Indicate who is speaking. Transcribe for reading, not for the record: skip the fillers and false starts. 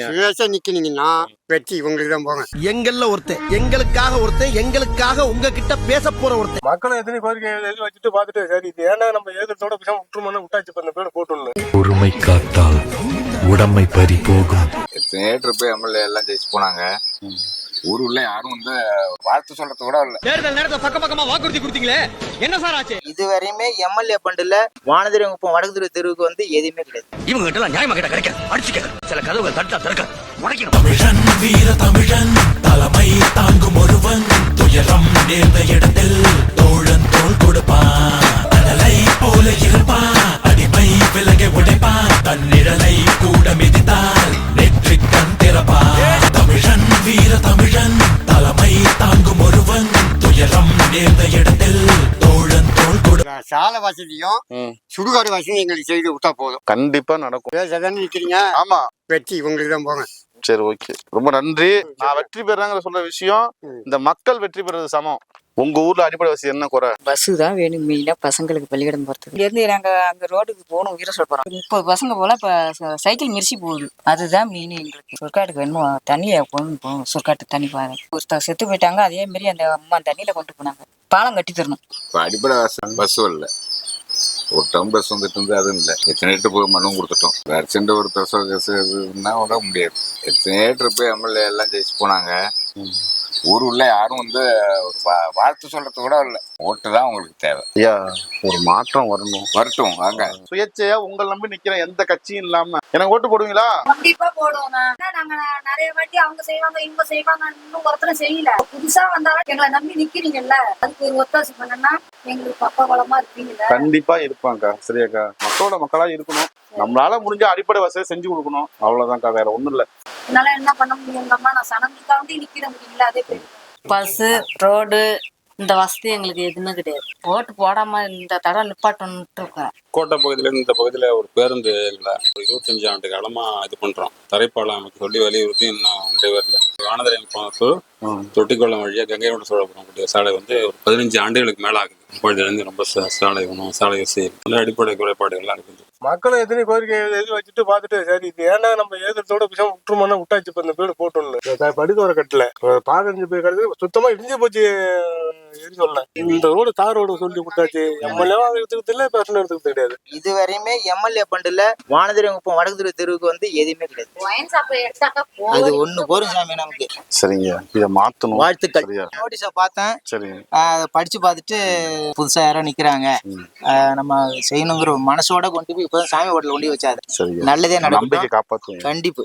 Speaker 1: சுயேஷா நிக்கிறீங்கன்னா வெற்றி உங்களுக்கு தான் போங்க.
Speaker 2: எங்களுக்காக உங்ககிட்ட பேச போற ஒருத்தன்.
Speaker 3: மக்களை எத்தனை கோரிக்கை எழுதி வச்சுட்டு பாத்துட்டு சரி இது ஏன்னா நம்ம ஏதத்தோட விஷயம் விட்டுருமோன்னு விட்டாச்சு பண்ண பேர் போட்டு
Speaker 4: பொறுமை காத்தால் உடமை பறி போகும்.
Speaker 5: நேற்று போய் எம்எல்ஏ எல்லாம் ஜெயிச்சு போனாங்க. ஊருள்ள யாரும் வந்து வாழ்த்து சொல்றது கூட இல்ல.
Speaker 2: தேர்தல் நேரத்துல பக்கமா வாக்குறுதி கொடுத்தீங்களே, என்ன சார் ஆச்சு?
Speaker 6: இதுவரையுமே எம்எல்ஏ பண்டுல வானதிரங்குப்பம் வடக்கு தெருவுக்கு வந்து எதுவுமே கிடையாது.
Speaker 2: இவங்க கிட்ட எல்லாம் நியாயமா கிட்ட கிடைக்க அடிச்சுக்க, சில கதவுகள் தட்டா திறக்க உடைக்கணும்.
Speaker 4: தமிழன் வீர தமிழன் தலைமை தாங்கும் ஒருவன் துயரம் நேர்ந்த இடத்தில் தோழன் தோள் கொடுப்பான். அனலை போல இருப்பான், அடிமை விலகை உடைப்பான், தன்னிழலை கூட மிதித்தால் நெற்றி கண் திறப்பான். தமிழன் வீர தமிழன் தலைமை தாங்கும் ஒருவன் துயரம் நேர்ந்த இடத்தில் தோழன் தோள் கொடு.
Speaker 1: சாலை வசதியும் சுடுகாடு வசதியும் எங்களுக்கு செய்து விட்டா போதும்.
Speaker 7: கண்டிப்பா நடக்கும்.
Speaker 1: சுயேஷாதான் நிக்கிறீங்க.
Speaker 7: ஆமா,
Speaker 1: வெற்றி உங்களுக்கு தான் போங்க.
Speaker 7: சரி, ஓகே, ரொம்ப நன்றி. நான் வெற்றி பெறாங்கிற சொல்ற விஷயம் இந்த மக்கள் வெற்றி பெறது சமம். உங்க ஊர்ல அடிப்படை வசதி என்ன குறை?
Speaker 8: பஸ் தான் வேணும் மெயினா பசங்களுக்கு பள்ளிக்கூடம் போறதுக்கு. இருந்து நாங்க அங்க ரோடுக்கு போகணும், உயிரை சொல்ல போறோம். 30 பசங்க போல இப்ப சைக்கிள் மிரிச்சி போகுது. அதுதான் மெயின் எங்களுக்கு. சொற்காட்டுக்கு வேணும் தண்ணியை போகணும். சொற்காட்டு தண்ணி பாரு ஒருத்தர் செத்து போயிட்டாங்க, அதே மாதிரி அந்த அம்மா தண்ணியில கொண்டு போனாங்க. பாலம் கட்டி தரணும்.
Speaker 5: இப்ப அடிப்படை பஸ் இல்ல, ஒரு டவுன் பஸ் வந்துட்டு இருந்து அதுவும் இல்லை. எத்தனை போய் மனு கொடுத்துட்டோம். வேற ஒரு பிரசவ விட முடியாது. எத்தனை போய் எம்எல்ஏ எல்லாம் ஜெயிச்சு போனாங்க. ஊருள்ள யாரும் வந்து ஒரு வாழ்த்து சொல்றது கூட இல்ல. ஓட்டு தான் உங்களுக்கு தேவை.
Speaker 7: ஐயா, ஒரு மாற்றம் வரட்டும்
Speaker 5: வாங்க.
Speaker 7: சுயேட்சையா உங்களை நம்பி நிக்கிற எந்த கட்சியும் இல்லாம எனக்கு ஓட்டு போடுவீங்களா?
Speaker 9: கண்டிப்பா போடுவோம். நாங்க நிறைய வாட்டி அவங்க செய்வாங்க இவங்க செய்வாங்க, இன்னும் ஒருத்தரும் செய்யல. புதுசா வந்தாலும் எங்களை நம்பி நிக்கிறீங்கல்ல, அதுக்கு ஒரு ஒத்தாசை பண்ணா எங்களுக்கு பப்பா பலமா இருப்பீங்கல்ல.
Speaker 7: கண்டிப்பா இருப்பாங்கக்கா. சரியாக்கா, மக்களோட மக்களா இருக்கணும். நம்மளால முடிஞ்ச அடிப்படை வசதி செஞ்சு கொடுக்கணும். அவ்வளவுதான்க்கா, வேற ஒண்ணும் இல்ல.
Speaker 9: என்னால என்ன பண்ண முடியுங்கம்மா? நான் சனங்களுக்காண்டி நிக்கிற முடியல. அதே போய்
Speaker 8: பஸ் ரோடு இந்த வசதி எங்களுக்கு எதுவுமே கிடையாது. ஓட்டு போடாம இந்த தடம் நிப்பாட்டணும்ட்டு இருக்கேன்.
Speaker 10: கோட்டை பகுதியில இந்த பகுதியில ஒரு பேருந்து எங்களை 25 ஆண்டு காலமா இது பண்றோம். தரைப்பாலம் அமைக்க சொல்லி வலியுறுத்தி இன்னும் நிறைவேறல. வானதிரங்குப்பம் தொட்டிக்குளம் வழியா கங்கைகொண்ட சோழபுரம் கூடிய சாலை வந்து ஒரு 15 ஆண்டுகளுக்கு மேல ஆகுது. இப்பொழுது ரொம்ப சாலை வேணும், சாலை வசதி, அடிப்படை குறைபாடுகள்லாம் இருக்குது.
Speaker 3: மக்களை எத்தனை கோரிக்கை எழுதி வச்சுட்டு பாத்துட்டு சரி இது ஏன்னா நம்ம ஏதத்தோட விஷயம் விட்டுருமோன்னு விட்டாச்சு பண்ண பேர் போட்டு படிக்க வர கட்டல 15 பேர் கிடையாது, சுத்தமா இடிஞ்சு போச்சு. சொல்ல இந்த ரோடு தார் ரோடு சொல்லி விட்டாச்சு. எம்எல்ஏ எடுத்துக்கிறது இல்ல, பர்சனல் எடுத்துக்கிறது கிடையாது.
Speaker 6: இதுவரையுமே எம்எல்ஏ பண்டுல வானதிரங்குப்பம் வடக்கு தெருவுக்கு வந்து எதுவுமே கிடையாது. அது ஒண்ணு போரும் சாமி நமக்கு.
Speaker 7: சரிங்க, இதை மாத்தணும்.
Speaker 6: வாழ்த்துக்கள். நோட்டீஸ பார்த்தேன்.
Speaker 7: சரி,
Speaker 6: படிச்சு பார்த்துட்டு புதுசா யாரோ நிக்கிறாங்க, நம்ம செய்யணுங்கிற மனசோட கொண்டு போய் இப்பதான் சாமி ஹோட்டல் கொண்டு வச்சாரு. நல்லதே நடக்கும்.
Speaker 7: காப்பாற்றுவோம்.
Speaker 6: கண்டிப்பா.